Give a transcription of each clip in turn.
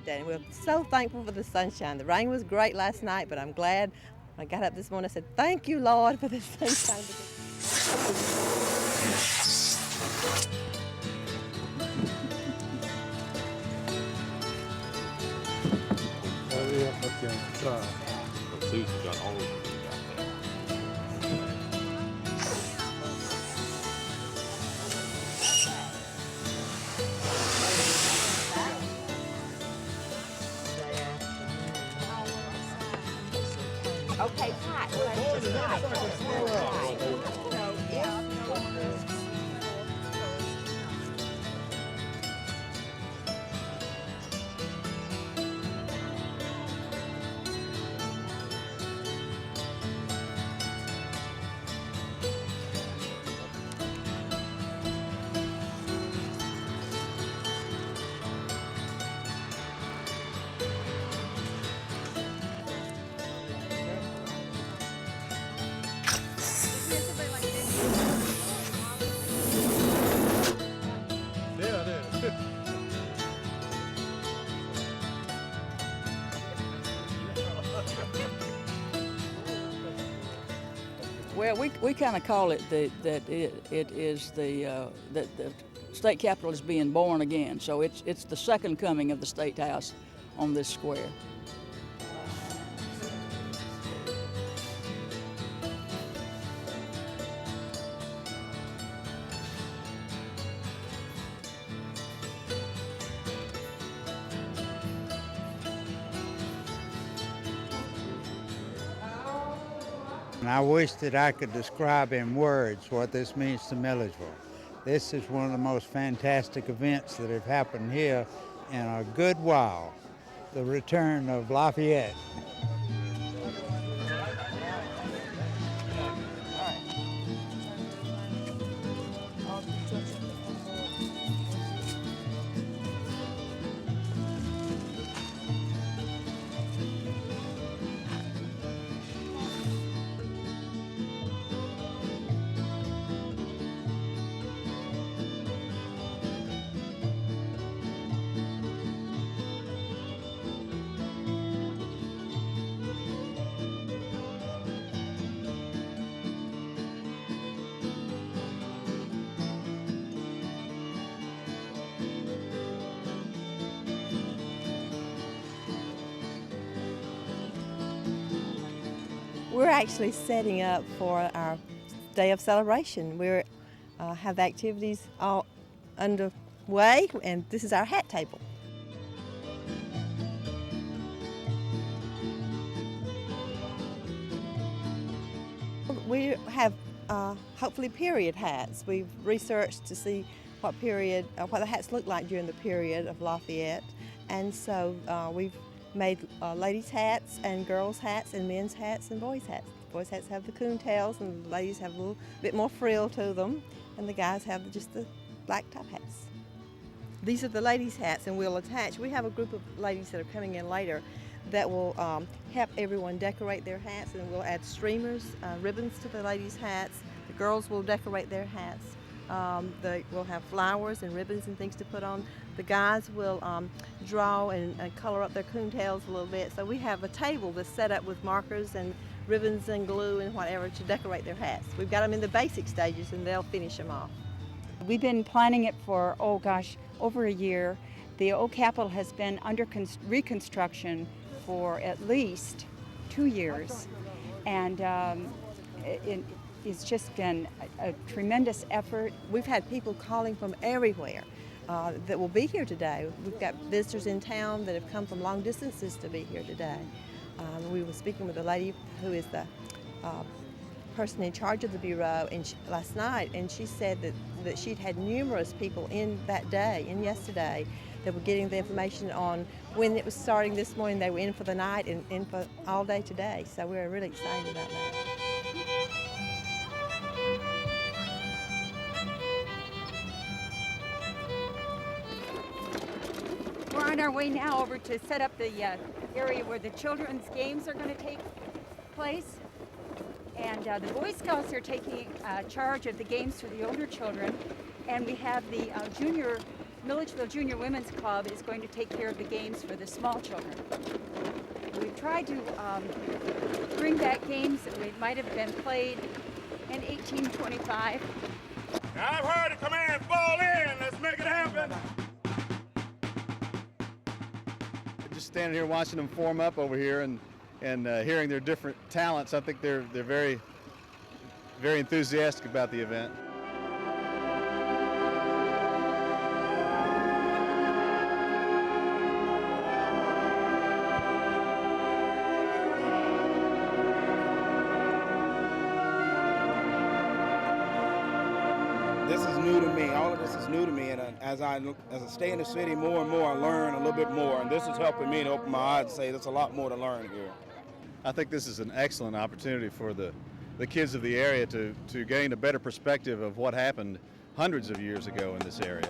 day. And we're so thankful for the sunshine. The rain was great last night, but I'm glad when I got up this morning. I said, "Thank you, Lord, for the sunshine." Susan got all of them. Okay, tight. Well, just tight. Well, we kind of call it that it is that the state capitol is being born again. So it's the second coming of the State House on this square. And I wish that I could describe in words what this means to Milledgeville. This is one of the most fantastic events that have happened here in a good while, the return of Lafayette. We're actually setting up for our day of celebration. We have the activities all underway, and this is our hat table. We have hopefully period hats. We've researched to see what the hats look like during the period of Lafayette, and so we've made ladies' hats and girls' hats and men's hats and boys' hats. The boys' hats have the coon tails, and the ladies have a little bit more frill to them, and the guys have just the black top hats. These are the ladies' hats, and we'll attach. We have a group of ladies that are coming in later that will help everyone decorate their hats, and we'll add streamers, ribbons to the ladies' hats. The girls will decorate their hats. They will have flowers and ribbons and things to put on. The guys will draw and color up their coontails a little bit. So we have a table that's set up with markers and ribbons and glue and whatever to decorate their hats. We've got them in the basic stages, and they'll finish them off. We've been planning it for, over a year. The old capitol has been under reconstruction for at least 2 years. And it's just been a tremendous effort. We've had people calling from everywhere that will be here today. We've got visitors in town that have come from long distances to be here today. We were speaking with a lady who is the person in charge of the Bureau last night, and she said that she'd had numerous people in that day, in yesterday, that were getting the information on when it was starting this morning. They were in for the night and in for all day today, so we're really excited about that. We're on our way now over to set up the area where the children's games are going to take place. And the Boy Scouts are taking charge of the games for the older children. And we have the junior Milledgeville Junior Women's Club is going to take care of the games for the small children. We've tried to bring back games that might have been played in 1825. Now I've heard the command, fall in, let's make it happen. Just standing here watching them form up over here and hearing their different talents, I think they're very, very enthusiastic about the event. This is new to me. All of this is new to me, and as I stay in the city more and more, I learn a little bit more, and this is helping me to open my eyes and say there's a lot more to learn here. I think this is an excellent opportunity for the kids of the area to gain a better perspective of what happened hundreds of years ago in this area.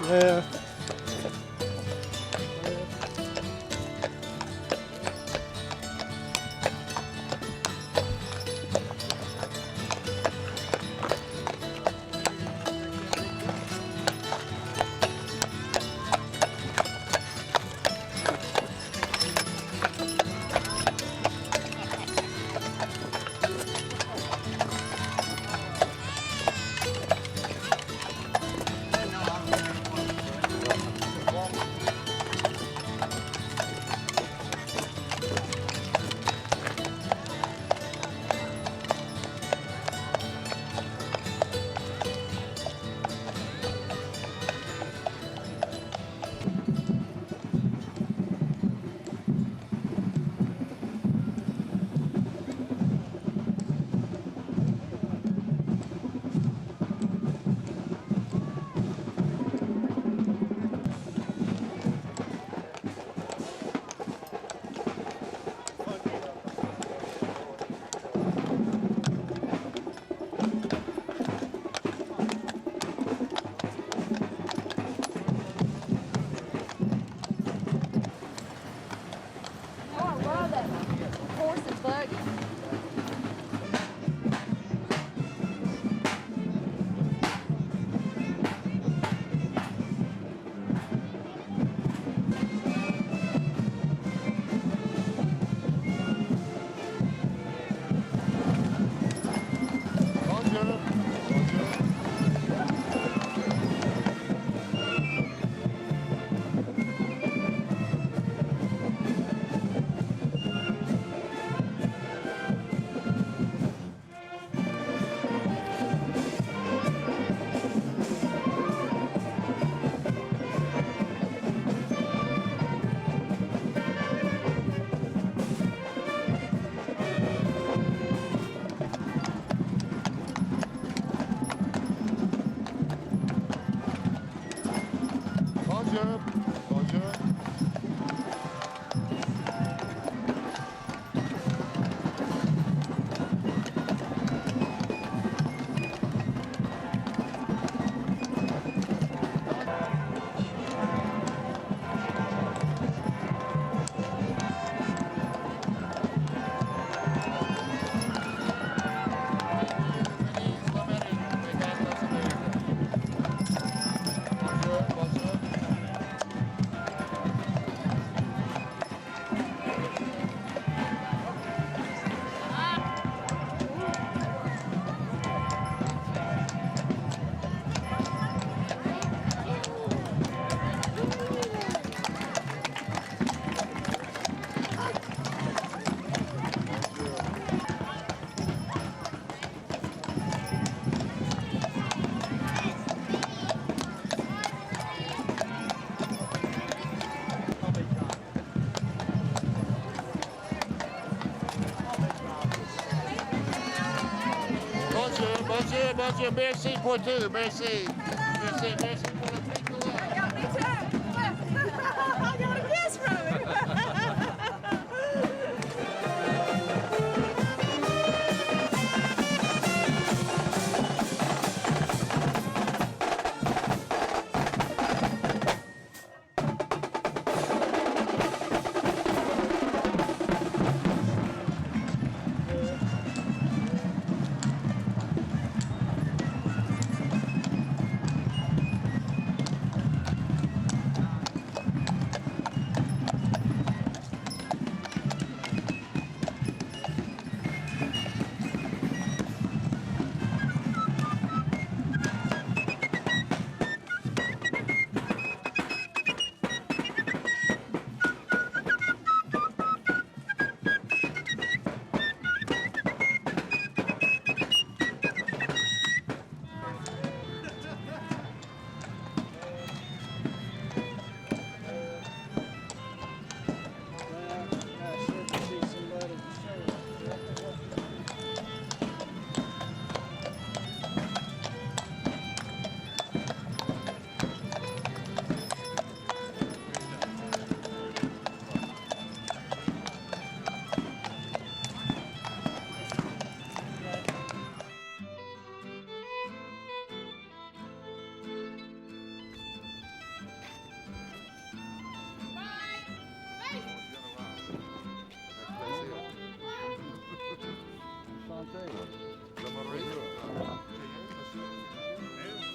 Left. Bonjour, bonjour, merci pour tout, merci. Merci, merci pour le piccolo. Me too. I got a kiss from him.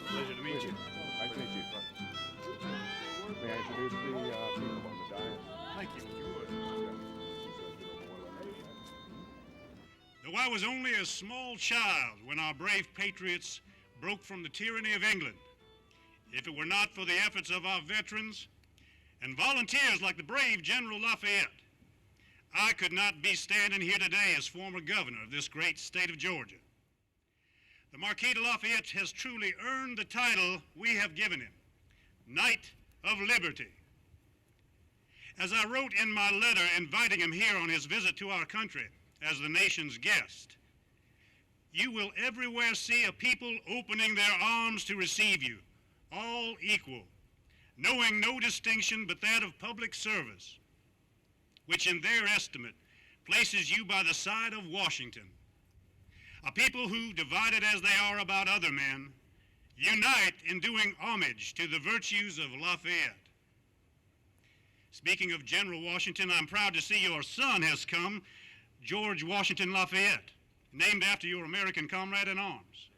Pleasure to meet you. Nice to meet you. May I introduce the people on the dais? Thank you. Though I was only a small child when our brave patriots broke from the tyranny of England, if it were not for the efforts of our veterans and volunteers like the brave General Lafayette, I could not be standing here today as former governor of this great state of Georgia. The Marquis de Lafayette has truly earned the title we have given him, Knight of Liberty. As I wrote in my letter inviting him here on his visit to our country as the nation's guest, you will everywhere see a people opening their arms to receive you, all equal, knowing no distinction but that of public service, which in their estimate places you by the side of Washington. A people who, divided as they are about other men, unite in doing homage to the virtues of Lafayette. Speaking of General Washington, I'm proud to see your son has come, George Washington Lafayette, named after your American comrade in arms.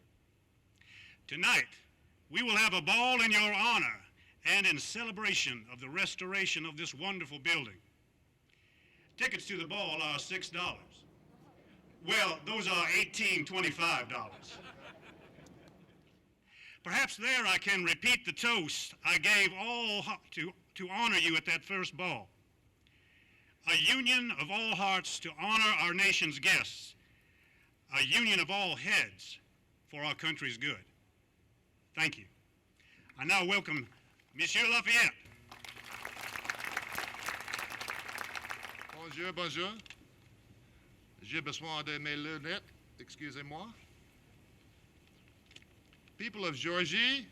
Tonight, we will have a ball in your honor and in celebration of the restoration of this wonderful building. Tickets to the ball are $6. Well, those are $18.25. Perhaps there I can repeat the toast I gave all to honor you at that first ball. A union of all hearts to honor our nation's guests. A union of all heads for our country's good. Thank you. I now welcome Monsieur Lafayette. Bonjour, bonjour. J'ai besoin de mes lunettes, excusez-moi. People of Georgie,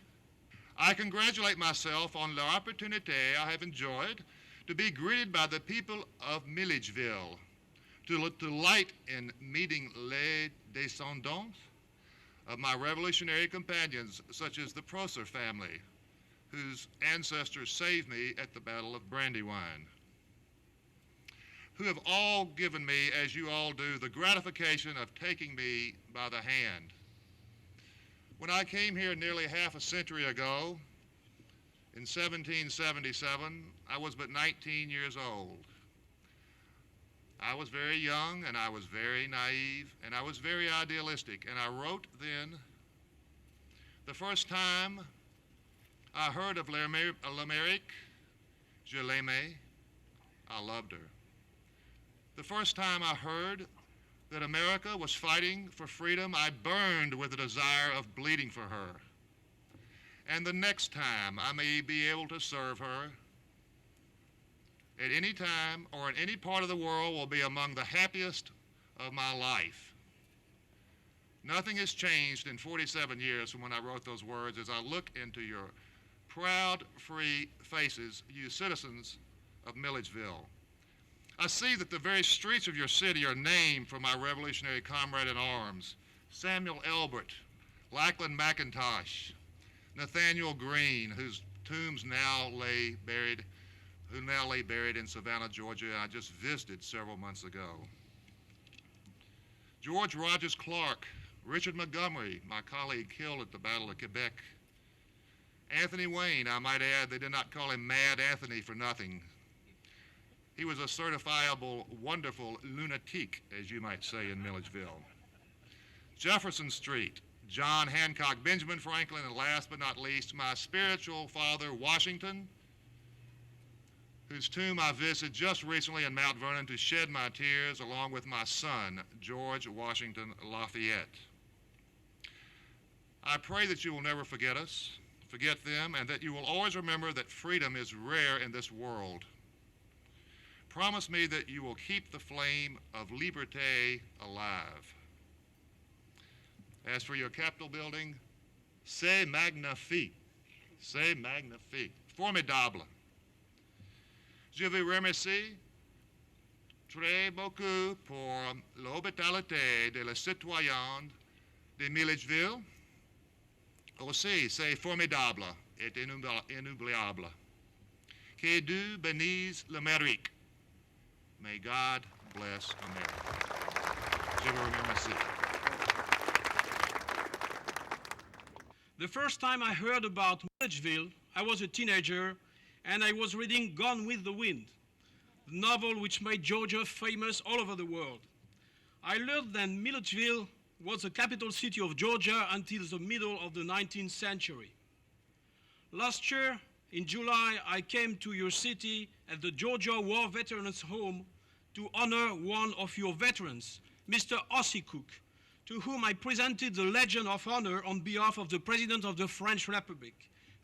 I congratulate myself on the opportunity I have enjoyed to be greeted by the people of Milledgeville, to delight in meeting les descendants of my revolutionary companions, such as the Prosser family, whose ancestors saved me at the Battle of Brandywine, who have all given me, as you all do, the gratification of taking me by the hand. When I came here nearly half a century ago, in 1777, I was but 19 years old. I was very young, and I was very naive, and I was very idealistic, and I wrote then, the first time I heard of l'Amérique, je l'aimais, I loved her. The first time I heard that America was fighting for freedom, I burned with the desire of bleeding for her. And the next time I may be able to serve her at any time or in any part of the world will be among the happiest of my life. Nothing has changed in 47 years from when I wrote those words as I look into your proud, free faces, you citizens of Milledgeville. I see that the very streets of your city are named for my revolutionary comrade in arms, Samuel Elbert, Lackland McIntosh, Nathaniel Greene, whose tombs now lay buried in Savannah, Georgia, and I just visited several months ago. George Rogers Clark, Richard Montgomery, my colleague killed at the Battle of Quebec. Anthony Wayne, I might add, they did not call him Mad Anthony for nothing. He was a certifiable, wonderful lunatic, as you might say in Milledgeville. Jefferson Street, John Hancock, Benjamin Franklin, and last but not least, my spiritual father, Washington, whose tomb I visited just recently in Mount Vernon to shed my tears, along with my son, George Washington Lafayette. I pray that you will never forget us, forget them, and that you will always remember that freedom is rare in this world. Promise me that you will keep the flame of liberté alive. As for your Capitol building, c'est magnifique, formidable. Je vous remercie très beaucoup pour l'hospitalité de la citoyenne de Milledgeville. Aussi, c'est formidable et inoubliable. Que Dieu bénisse l'Amérique. May God bless America. Je vous remercie. The first time I heard about Milledgeville, I was a teenager and I was reading Gone with the Wind, the novel which made Georgia famous all over the world. I learned that Milledgeville was the capital city of Georgia until the middle of the 19th century. Last year, in July, I came to your city at the Georgia War Veterans Home to honor one of your veterans, Mr. Ossie Cook, to whom I presented the Legion of Honor on behalf of the President of the French Republic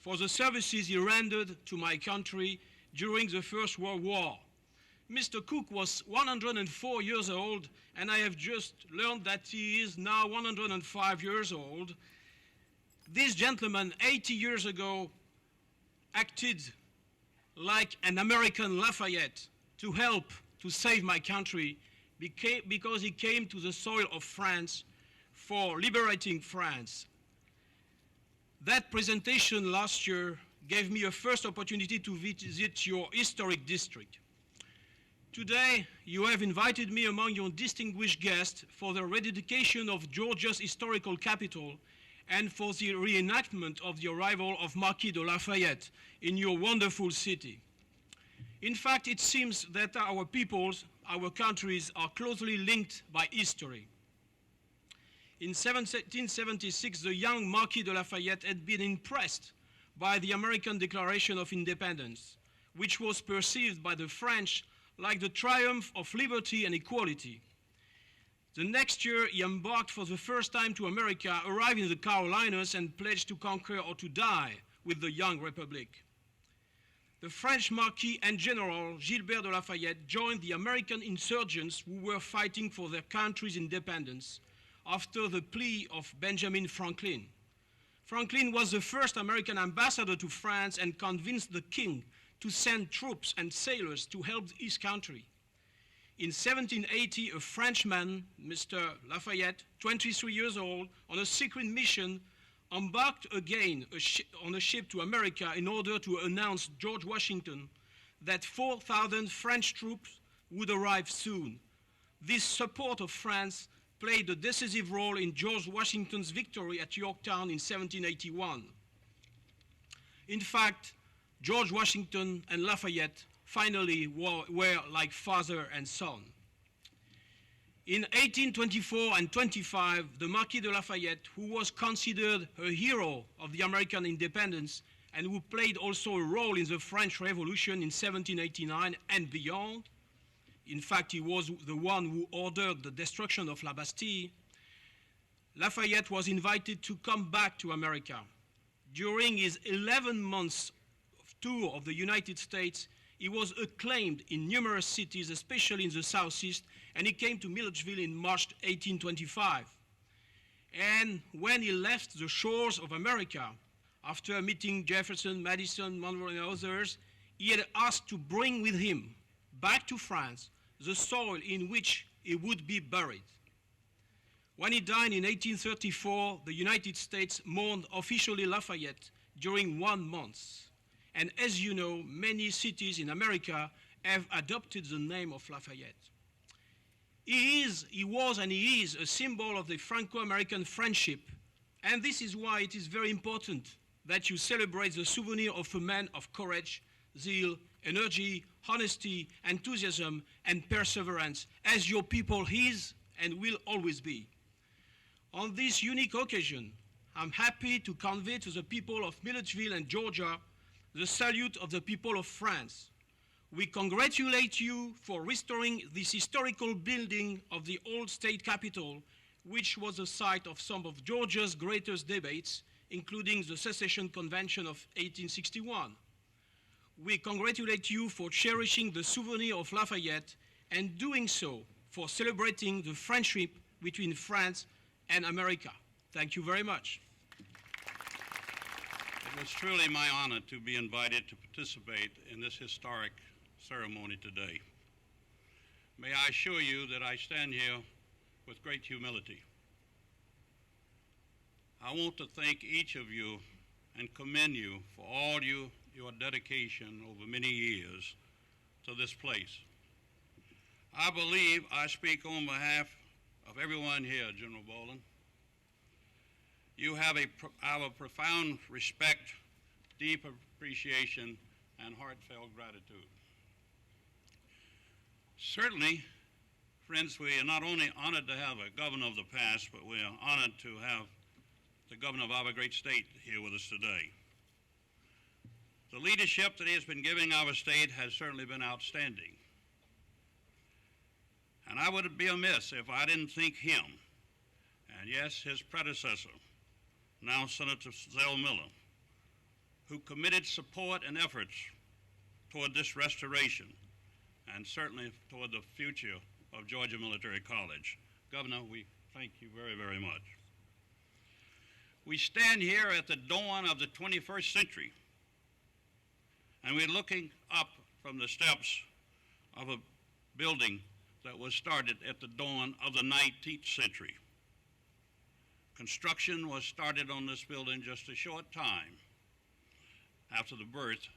for the services he rendered to my country during the First World War. Mr. Cook was 104 years old, and I have just learned that he is now 105 years old. This gentleman, 80 years ago, acted like an American Lafayette to help to save my country because he came to the soil of France for liberating France. That presentation last year gave me a first opportunity to visit your historic district. Today, you have invited me among your distinguished guests for the rededication of Georgia's historical capital and for the reenactment of the arrival of Marquis de Lafayette in your wonderful city. In fact, it seems that our peoples, our countries, are closely linked by history. In 1776, the young Marquis de Lafayette had been impressed by the American Declaration of Independence, which was perceived by the French like the triumph of liberty and equality. The next year, he embarked for the first time to America, arrived in the Carolinas, and pledged to conquer or to die with the young republic. The French Marquis and General Gilbert de Lafayette joined the American insurgents who were fighting for their country's independence after the plea of Benjamin Franklin. Franklin was the first American ambassador to France and convinced the king to send troops and sailors to help his country. In 1780, a Frenchman, Mr. Lafayette, 23 years old, on a secret mission, embarked again on a ship to America in order to announce George Washington that 4,000 French troops would arrive soon. This support of France played a decisive role in George Washington's victory at Yorktown in 1781. In fact, George Washington and Lafayette finally were like father and son. In 1824 and 25, the Marquis de Lafayette, who was considered a hero of the American independence and who played also a role in the French Revolution in 1789 and beyond, in fact, he was the one who ordered the destruction of La Bastille, Lafayette was invited to come back to America. During his 11 months tour of the United States, he was acclaimed in numerous cities, especially in the Southeast, and he came to Milledgeville in March 1825. And when he left the shores of America, after meeting Jefferson, Madison, Monroe, and others, he had asked to bring with him back to France the soil in which he would be buried. When he died in 1834, the United States mourned officially Lafayette during 1 month. And as you know, many cities in America have adopted the name of Lafayette. He was and he is a symbol of the Franco-American friendship, and this is why it is very important that you celebrate the souvenir of a man of courage, zeal, energy, honesty, enthusiasm, and perseverance, as your people is and will always be. On this unique occasion, I'm happy to convey to the people of Milledgeville and Georgia the salute of the people of France. We congratulate you for restoring this historical building of the old state capitol, which was the site of some of Georgia's greatest debates, including the Secession Convention of 1861. We congratulate you for cherishing the souvenir of Lafayette and doing so for celebrating the friendship between France and America. Thank you very much. It was truly my honor to be invited to participate in this historic ceremony today. May I assure you that I stand here with great humility. I want to thank each of you and commend you for all your dedication over many years to this place. I believe I speak on behalf of everyone here, General Boylan. You have our profound respect, deep appreciation, and heartfelt gratitude. Certainly, friends, we are not only honored to have a governor of the past, but we are honored to have the governor of our great state here with us today. The leadership that he has been giving our state has certainly been outstanding. And I would be amiss if I didn't thank him, and yes, his predecessor, now Senator Zell Miller, who committed support and efforts toward this restoration, and certainly toward the future of Georgia Military College. Governor, we thank you very, very much. We stand here at the dawn of the 21st century, and we're looking up from the steps of a building that was started at the dawn of the 19th century. Construction was started on this building just a short time after the birth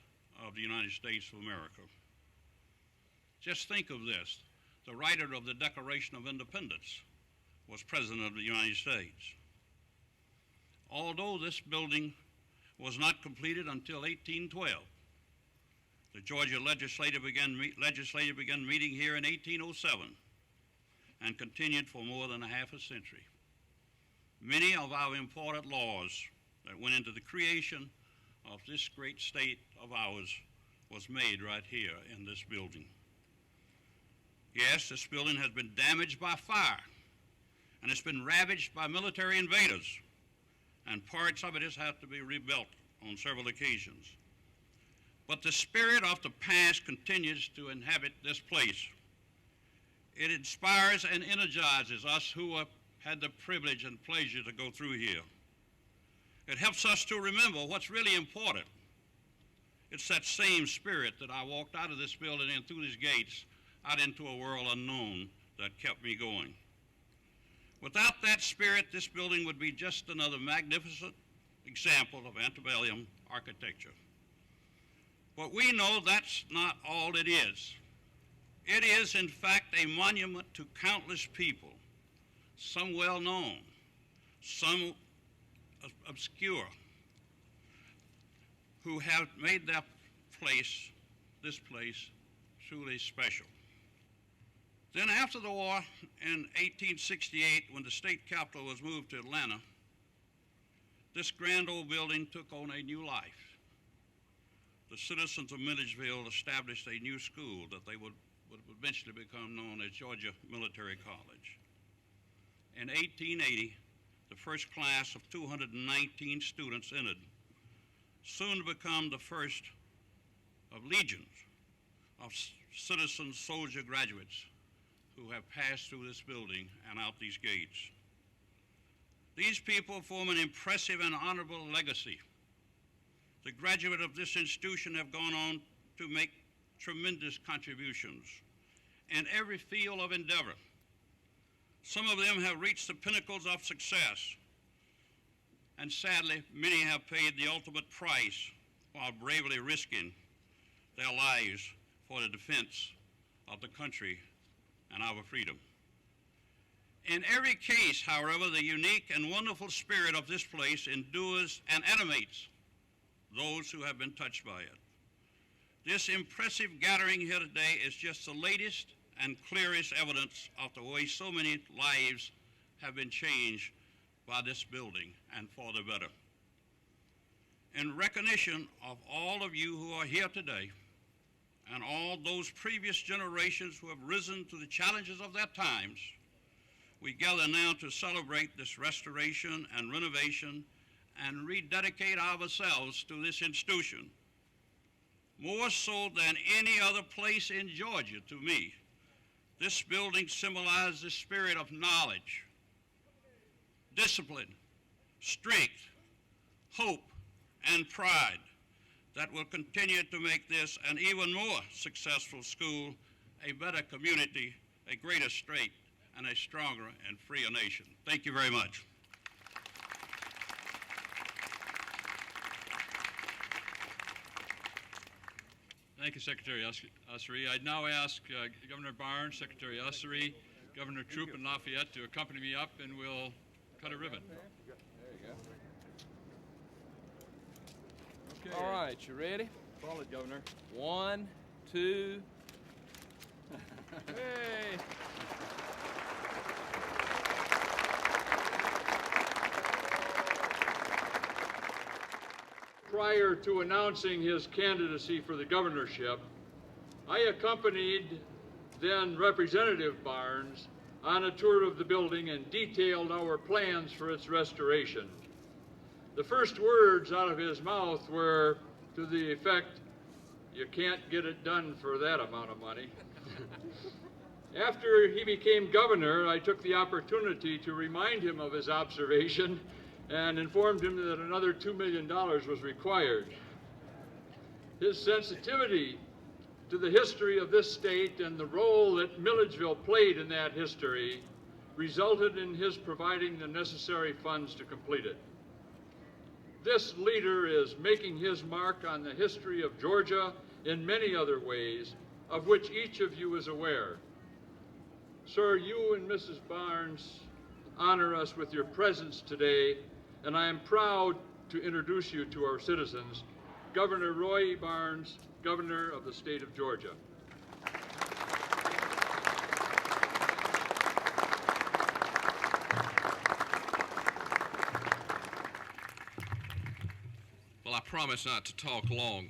of the United States of America. Just think of this. The writer of the Declaration of Independence was President of the United States. Although this building was not completed until 1812, the Georgia legislature began meeting here in 1807 and continued for more than a half a century. Many of our important laws that went into the creation of this great state of ours was made right here in this building. Yes, this building has been damaged by fire, and it's been ravaged by military invaders, and parts of it has had to be rebuilt on several occasions. But the spirit of the past continues to inhabit this place. It inspires and energizes us who have had the privilege and pleasure to go through here. It helps us to remember what's really important. It's that same spirit that I walked out of this building and through these gates out into a world unknown that kept me going. Without that spirit, this building would be just another magnificent example of Antebellum architecture. But we know that's not all it is. It is, in fact, a monument to countless people, some well-known, some obscure, who have made that place, this place, truly special. Then after the war in 1868, when the state capital was moved to Atlanta, this grand old building took on a new life. The citizens of Milledgeville established a new school that they would eventually become known as Georgia Military College. In 1880, the first class of 219 students entered, soon to become the first of legions of citizen soldier graduates who have passed through this building and out these gates. These people form an impressive and honorable legacy. The graduates of this institution have gone on to make tremendous contributions in every field of endeavor. Some of them have reached the pinnacles of success, and sadly, many have paid the ultimate price while bravely risking their lives for the defense of the country and our freedom. In every case, however, the unique and wonderful spirit of this place endures and animates those who have been touched by it. This impressive gathering here today is just the latest and clearest evidence of the way so many lives have been changed by this building and for the better. In recognition of all of you who are here today and all those previous generations who have risen to the challenges of their times, we gather now to celebrate this restoration and renovation and rededicate ourselves to this institution. More so than any other place in Georgia to me, this building symbolizes the spirit of knowledge, discipline, strength, hope, and pride that will continue to make this an even more successful school, a better community, a greater state, and a stronger and freer nation. Thank you very much. Thank you, Secretary Ussery. I'd now ask Governor Barnes, Secretary Ussery, Governor Troop, and Lafayette to accompany me up, and we'll cut a ribbon. There you go. Okay. All right, you ready? Call it, Governor. 1, 2. Hey! Prior to announcing his candidacy for the governorship, I accompanied then Representative Barnes on a tour of the building and detailed our plans for its restoration. The first words out of his mouth were to the effect, "You can't get it done for that amount of money." After he became governor, I took the opportunity to remind him of his observation and informed him that another $2 million was required. His sensitivity to the history of this state and the role that Milledgeville played in that history resulted in his providing the necessary funds to complete it. This leader is making his mark on the history of Georgia in many other ways, of which each of you is aware. Sir, you and Mrs. Barnes honor us with your presence today, and I am proud to introduce you to our citizens, Governor Roy Barnes, Governor of the state of Georgia. Well, I promise not to talk long.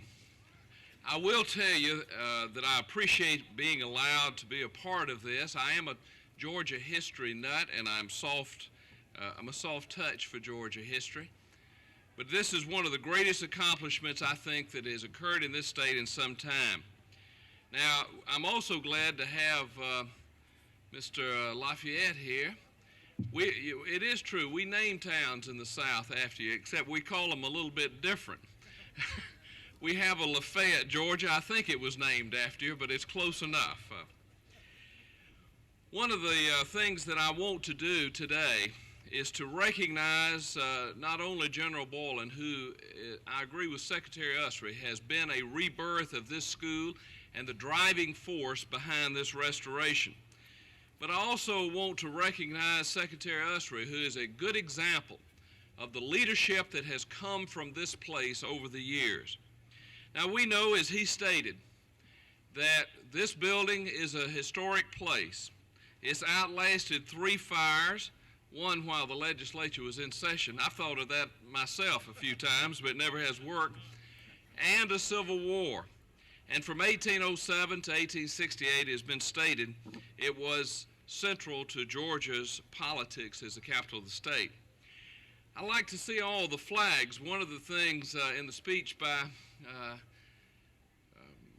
I will tell you that I appreciate being allowed to be a part of this. I am a Georgia history nut, and I'm a soft touch for Georgia history. But this is one of the greatest accomplishments, I think, that has occurred in this state in some time. Now, I'm also glad to have Mr. Lafayette here. It is true, we name towns in the South after you, except we call them a little bit different. We have a Lafayette, Georgia. I think it was named after you, but it's close enough. One of the things that I want to do today is to recognize not only General Boylan, who I agree with Secretary Ussery, has been a rebirth of this school and the driving force behind this restoration, but I also want to recognize Secretary Ussery, who is a good example of the leadership that has come from this place over the years. Now, we know, as he stated, that this building is a historic place. It's outlasted 3 fires, one while the legislature was in session. I've thought of that myself a few times, but it never has worked, and a civil war. And from 1807 to 1868, it has been stated, it was central to Georgia's politics as the capital of the state. I like to see all the flags. One of the things in the speech by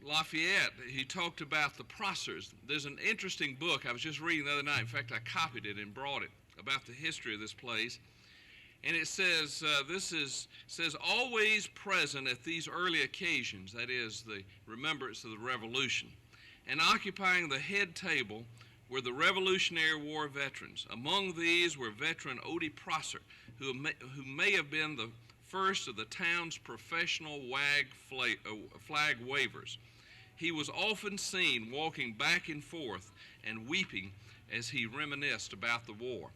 Lafayette, he talked about the Prossers. There's an interesting book I was just reading the other night. In fact, I copied it and brought it about the history of this place. And it says, says always present at these early occasions, that is the remembrance of the Revolution, and occupying the head table were the Revolutionary War veterans. Among these were veteran Odie Prosser, who may have been the first of the town's professional flag wavers. He was often seen walking back and forth and weeping as he reminisced about the war.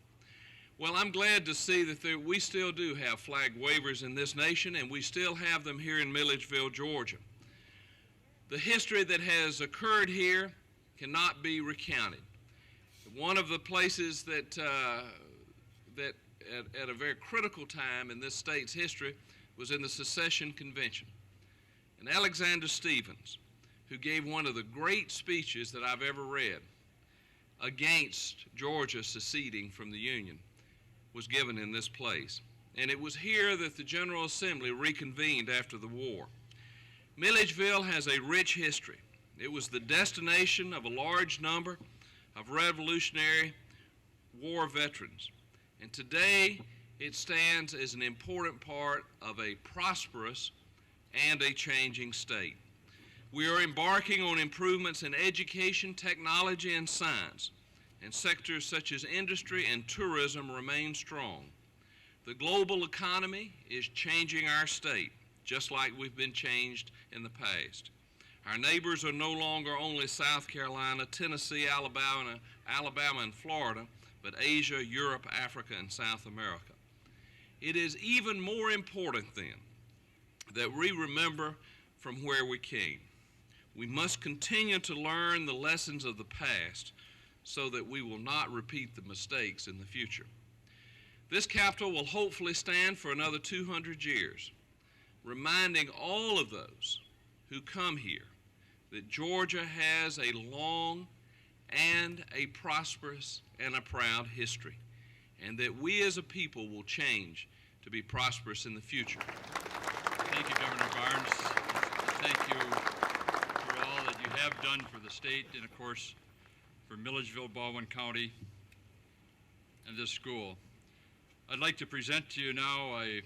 Well, I'm glad to see that we still do have flag wavers in this nation, and we still have them here in Milledgeville, Georgia. The history that has occurred here cannot be recounted. One of the places that at a very critical time in this state's history was in the Secession Convention. And Alexander Stephens, who gave one of the great speeches that I've ever read against Georgia seceding from the Union, was given in this place. And it was here that the General Assembly reconvened after the war. Milledgeville has a rich history. It was the destination of a large number of Revolutionary War veterans. And today, it stands as an important part of a prosperous and a changing state. We are embarking on improvements in education, technology, and science, and sectors such as industry and tourism remain strong. The global economy is changing our state, just like we've been changed in the past. Our neighbors are no longer only South Carolina, Tennessee, Alabama, and Florida, but Asia, Europe, Africa, and South America. It is even more important then that we remember from where we came. We must continue to learn the lessons of the past so that we will not repeat the mistakes in the future. This Capitol will hopefully stand for another 200 years, reminding all of those who come here that Georgia has a long and a prosperous and a proud history, and that we as a people will change to be prosperous in the future. Thank you, Governor Barnes. Thank you for all that you have done for the state and, of course, for Milledgeville, Baldwin County, and this school. I'd like to present to you now a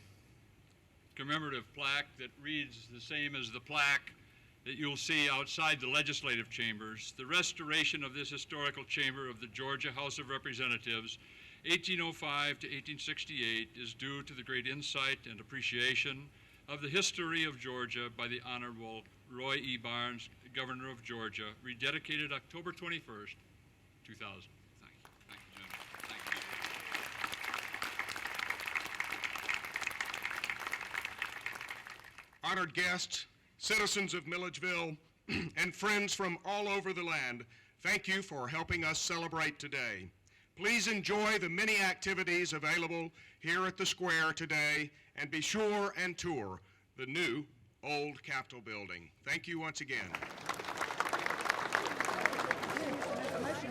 commemorative plaque that reads the same as the plaque that you'll see outside the legislative chambers. The restoration of this historical chamber of the Georgia House of Representatives, 1805 to 1868, is due to the great insight and appreciation of the history of Georgia by the Honorable Roy E. Barnes, Governor of Georgia, rededicated October 21st, 2000. Thank you. Thank you, General. Thank you. Honored guests, citizens of Milledgeville, and friends from all over the land, thank you for helping us celebrate today. Please enjoy the many activities available here at the square today, and be sure and tour the new old Capitol building. Thank you once again.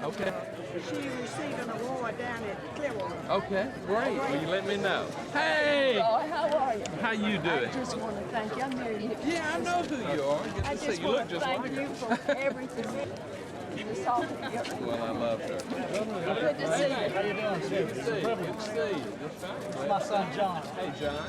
Okay. She received an award down at Clearwater. Okay, great. Will you let me know? Hey! Oh, how are you? How you doing? I just want to thank you. I'm Mary. Yeah, I know who you are. Good I to see just you. want Look to just thank like you her. for everything. Well, I love her. Good to see you. How you doing? Good to see you. Good to see you. Just fine. My son John. Hey, John.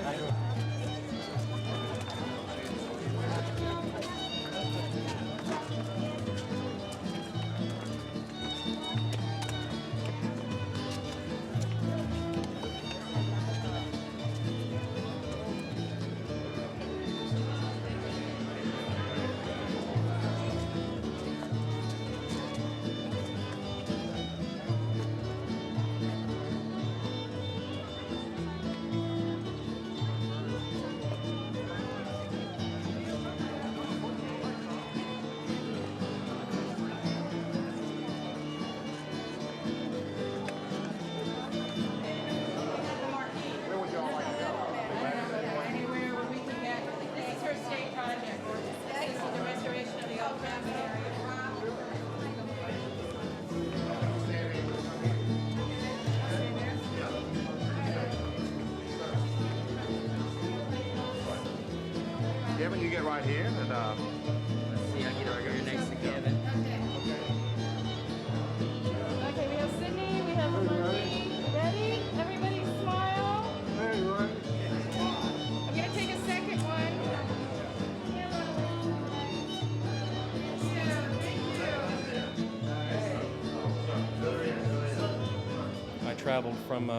Kevin, you get right here, and Let's see, I'll get over here next to Kevin. Okay, we have Sydney, we have Lundy. Ready? Everybody smile. traveled from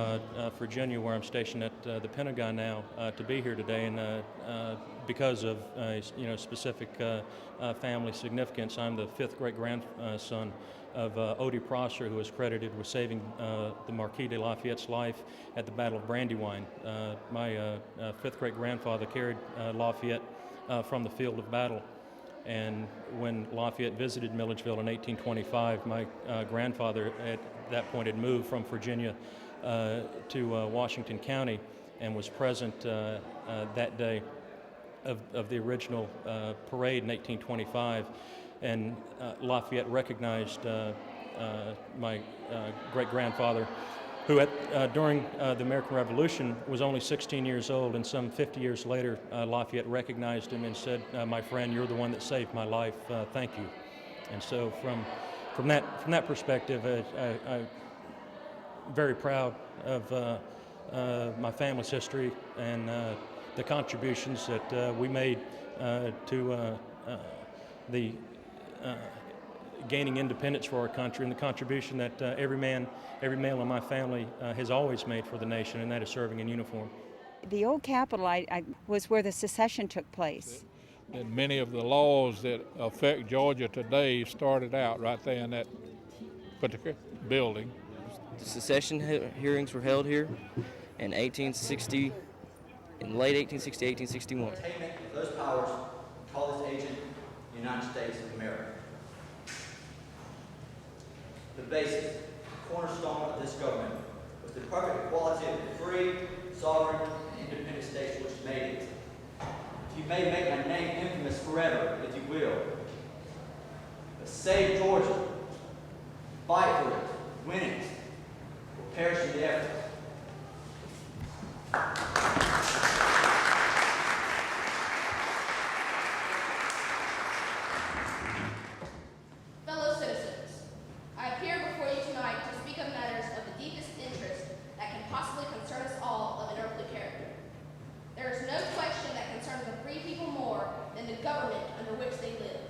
Virginia, where I'm stationed at the Pentagon now, to be here today, and because of specific family significance, I'm the fifth great-grandson of Odie Prosser, who is credited with saving the Marquis de Lafayette's life at the Battle of Brandywine. My fifth great-grandfather carried Lafayette from the field of battle. And when Lafayette visited Milledgeville in 1825, my grandfather at that point had moved from Virginia to Washington County and was present that day of the original parade in 1825. And Lafayette recognized my great-grandfather, who during the American Revolution was only 16 years old, and some 50 years later, Lafayette recognized him and said, "My friend, you're the one that saved my life. Thank you." And so, from that perspective, I'm very proud of my family's history and the contributions that we made to the gaining independence for our country, and the contribution that every male in my family has always made for the nation, and that is serving in uniform. The old Capitol was where the secession took place. And many of the laws that affect Georgia today started out right there in that particular building. The secession hearings were held here in 1860, in late 1860, 1861. Those powers call this agent the United States of America. The basis, the cornerstone of this government, was the perfect equality of the free, sovereign, and independent states which made it. You may make my name infamous forever, if you will, but save Georgia, fight for it, win it, or perish in the effort. Fellow citizens, I appear before you tonight to speak of matters of the deepest interest that can possibly concern us all of an earthly character. There is no question that concerns the free people more than the government under which they live.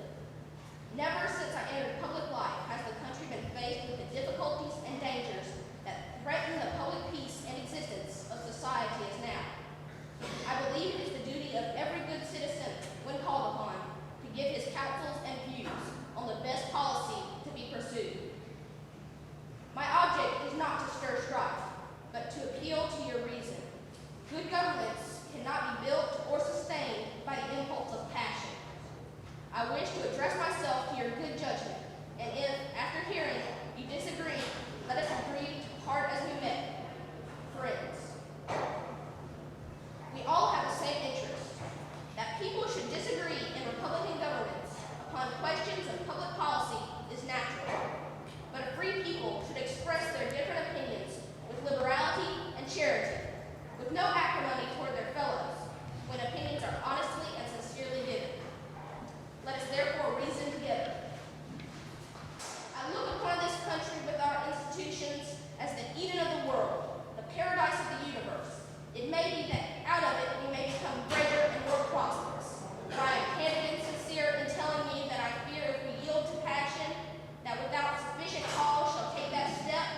Never since I entered public life has the country been faced with the difficulties and dangers that threaten the public peace and existence of society as now. I believe it is the duty of every good citizen, when called upon, to give his counsels and views on the best policy to be pursued. My object is not to stir strife, but to appeal to your reason. Good governments cannot be built or sustained by the impulse of passion. I wish to address myself to your good judgment, and if, after hearing, you disagree, let us agree to part as we met, friends. We all have the same interest, that people should disagree in Republican governments upon questions of public policy is natural, but a free people should express their different opinions with liberality and charity, with no acrimony toward their fellows, when opinions are honestly and sincerely given. Let us therefore reason together. I look upon this country with our institutions as the Eden of the world, the paradise of the universe. It may be that out of it we may become greater and more prosperous. But I am candid and sincere in telling me that I fear if we yield to passion, that without sufficient cause shall take that step,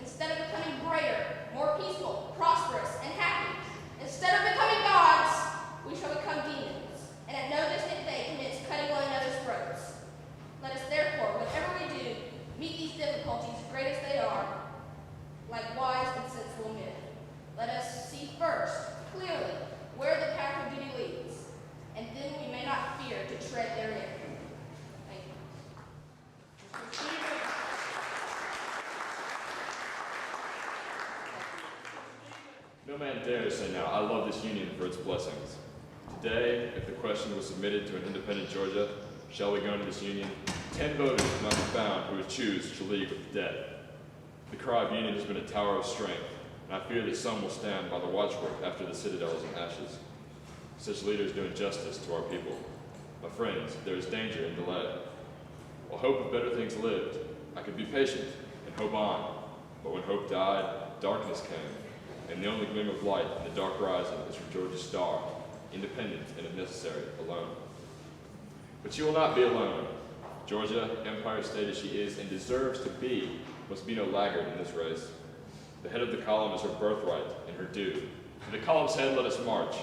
instead of becoming greater, more peaceful, prosperous, and happy, instead of becoming gods, we shall become demons, and at no distant day commence cutting one another's throats. Let us therefore, whatever we do, meet these difficulties, great as they are, like wise and sensible men. Let us see first, clearly, where the path of duty leads, and then we may not fear to tread therein. Thank you. No man dares say now, I love this union for its blessings. Today, if the question was submitted to an independent Georgia, shall we go into this union, 10 voters will not be found who would choose to league with the dead. The cry of union has been a tower of strength, and I fear that some will stand by the watchword after the citadel is in ashes. Such leaders do injustice to our people. My friends, there is danger in delay. While hope of better things lived, I could be patient and hope on, but when hope died, darkness came, and the only gleam of light in the dark horizon is from Georgia's star, independent and, if necessary, alone. But she will not be alone. Georgia, empire state as she is and deserves to be, must be no laggard in this race. The head of the column is her birthright and her due. To the column's head let us march.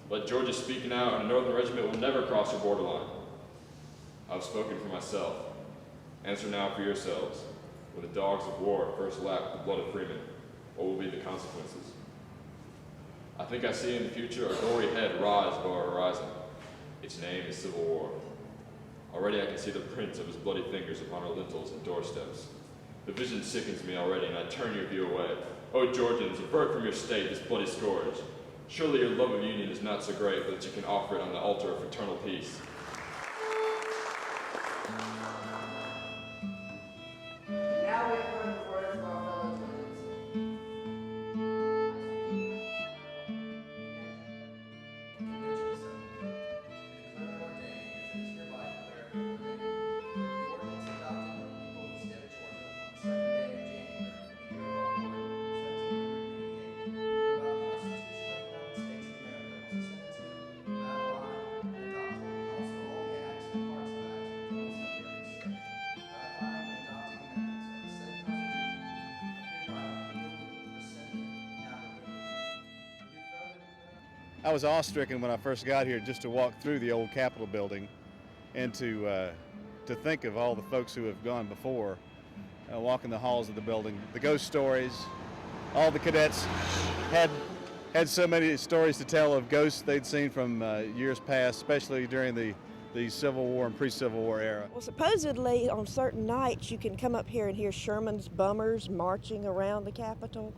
Let Georgia speak now, and a Northern regiment will never cross her borderline. I've spoken for myself. Answer now for yourselves. When the dogs of war first lap the blood of freemen, what will be the consequences? I think I see in the future a gory head rise above our horizon. Its name is Civil War. Already I can see the prints of his bloody fingers upon our lintels and doorsteps. The vision sickens me already, and I turn your view away. O Georgians, avert from your state this bloody scourge. Surely your love of union is not so great that you can offer it on the altar of fraternal peace. Now we have heard the word of our fellow Georgians. I was awestricken when I first got here just to walk through the old Capitol building and to think of all the folks who have gone before, walking the halls of the building. The ghost stories, all the cadets had so many stories to tell of ghosts they'd seen from years past, especially during the Civil War and pre-Civil War era. Well, supposedly on certain nights you can come up here and hear Sherman's bummers marching around the Capitol.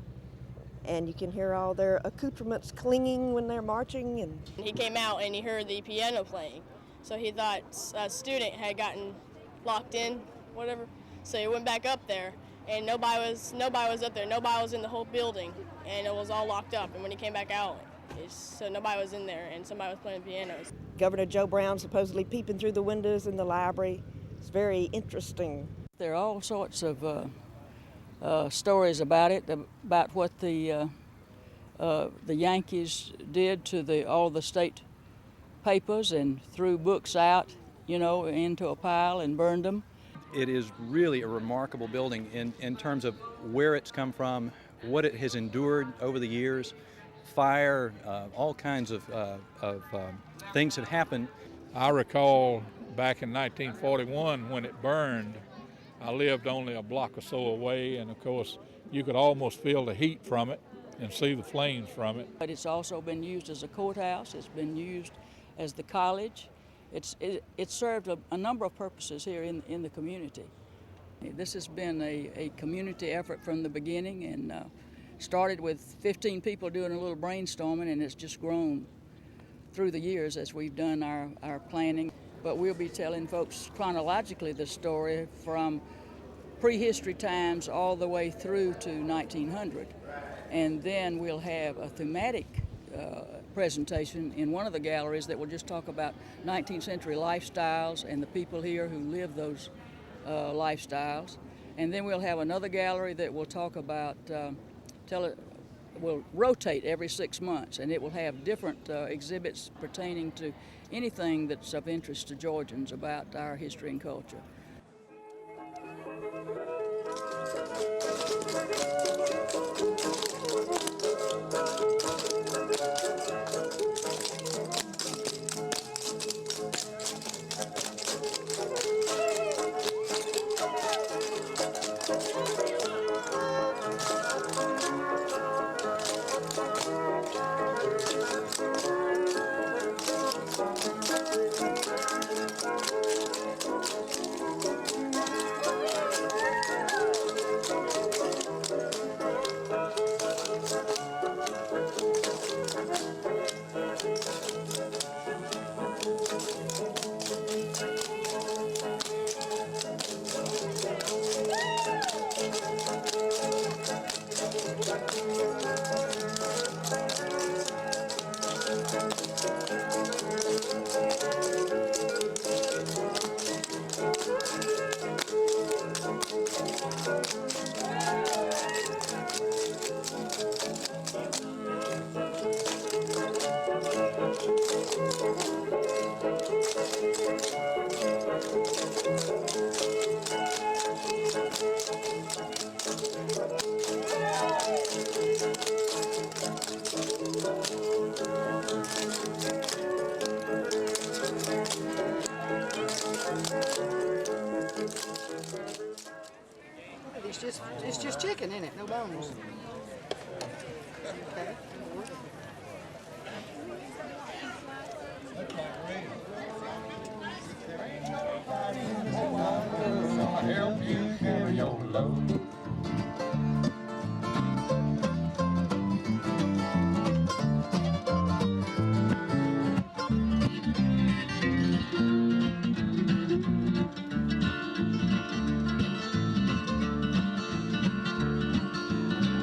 And you can hear all their accoutrements clinging when they're marching. And he came out and he heard the piano playing, so he thought a student had gotten locked in, whatever. So he went back up there, and nobody was up there. Nobody was in the whole building, and it was all locked up. And when he came back out, so nobody was in there, and somebody was playing pianos. Governor Joe Brown supposedly peeping through the windows in the library. It's very interesting. There are all sorts of stories about it, about what the Yankees did to all the state papers and threw books out, into a pile and burned them. It is really a remarkable building in terms of where it's come from, what it has endured over the years, fire, all kinds of things have happened. I recall back in 1941 when it burned. I lived only a block or so away, and of course you could almost feel the heat from it and see the flames from it. But it's also been used as a courthouse. It's been used as the college. It served a number of purposes here in the community. This has been a community effort from the beginning, and started with 15 people doing a little brainstorming, and it's just grown through the years as we've done our planning. But we'll be telling folks chronologically the story from prehistory times all the way through to 1900. And then we'll have a thematic presentation in one of the galleries that will just talk about 19th century lifestyles and the people here who live those lifestyles. And then we'll have another gallery that will talk about, will rotate every 6 months, and it will have different exhibits pertaining to anything that's of interest to Georgians about our history and culture. It's just chicken, isn't it? No bones. Okay. I'll help you carry your load.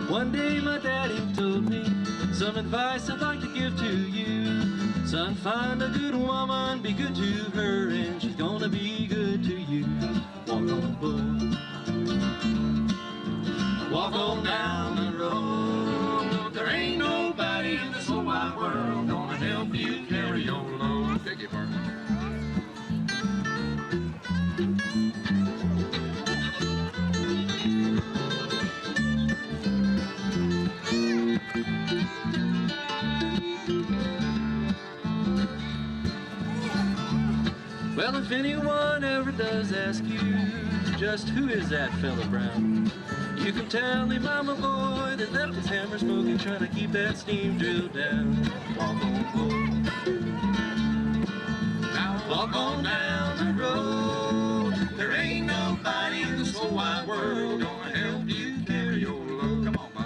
One day my daddy told me some advice I'd like to give to you. Son, find a good woman, be good to her, and she's gonna be good to you. Walk on, boy. Walk on down the road. There ain't nobody in this whole wide world gonna help you carry your load. Thank you, Martin. Well, if anyone ever does ask you just who is that fella Brown, you can tell him I'm a boy that left his hammer smoking, trying to keep that steam drill down. Walk on, boy. Now walk on down the road. There ain't nobody in this whole wide world gonna help you carry your load. Come on, Bo.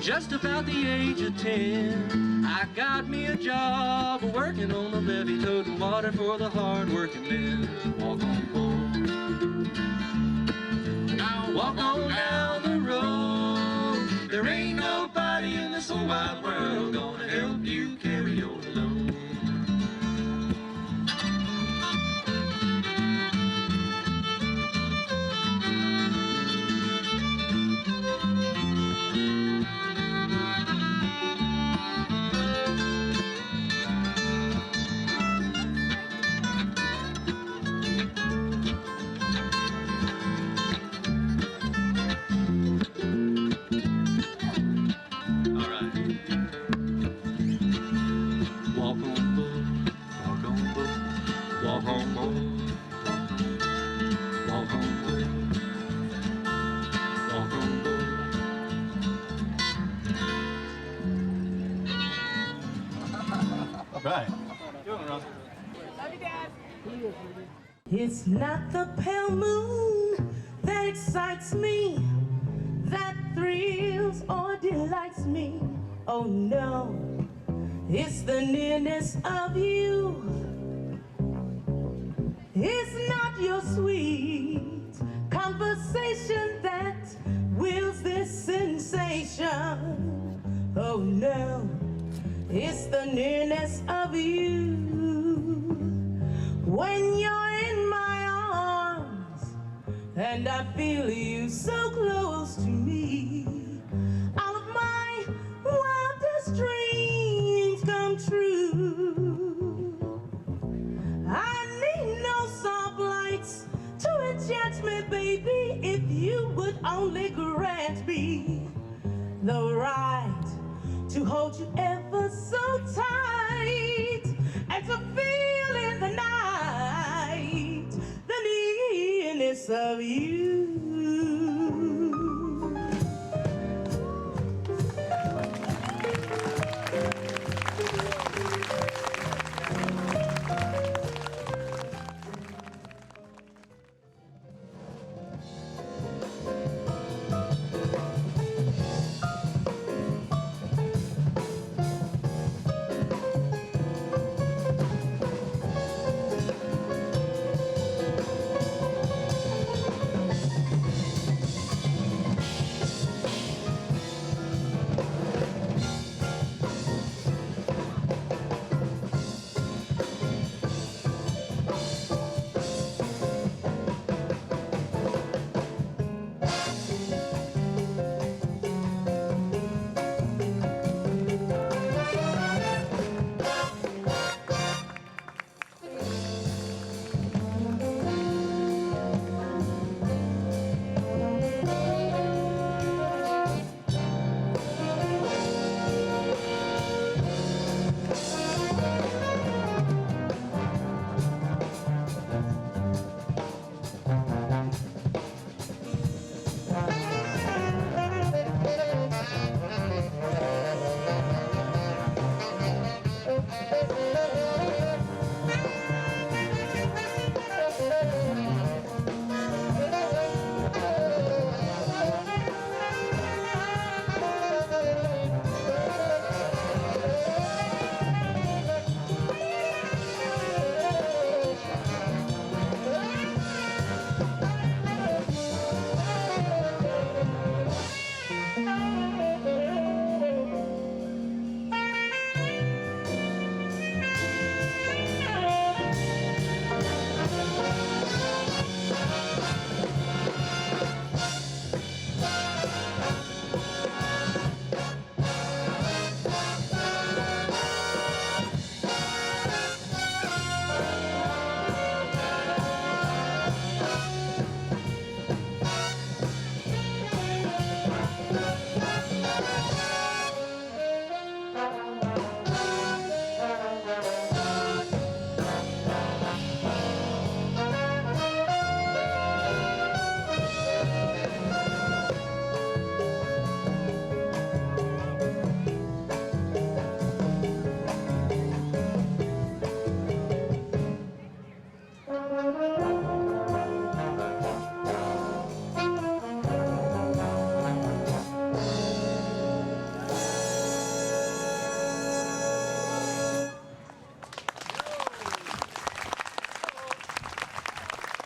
Just about the age of 10, I got me a job working on the levee, toting water for the hard-working men. Walk on, boy. Now walk on down the road. There ain't nobody in this whole wide world gonna help you carry your load. Right. It's not the pale moon that excites me, that thrills or delights me. Oh no, it's the nearness of you. It's not your sweet conversation that wills this sensation. Oh no, it's the nearness of you. When you're in my arms and I feel you so close to me, all of my wildest dreams come true. I need no soft lights to enchant me, baby, if you would only grant me the right to hold you ever so tight and to feel in the night the nearness of you.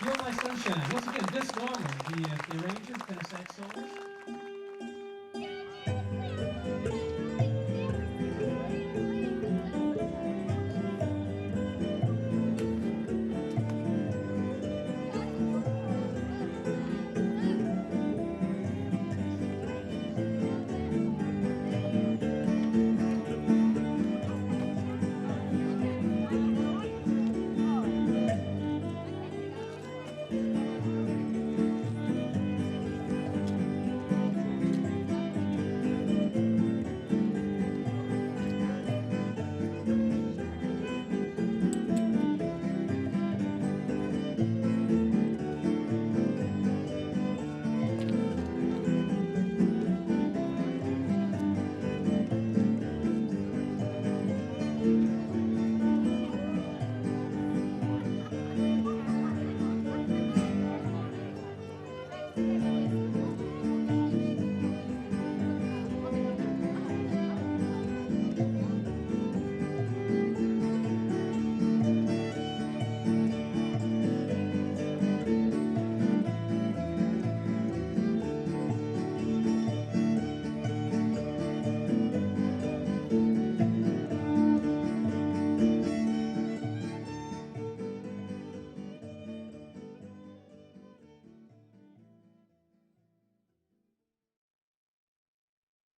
You're My Sunshine. Once again, Vince Norman, the arranger, tenor sax soloist.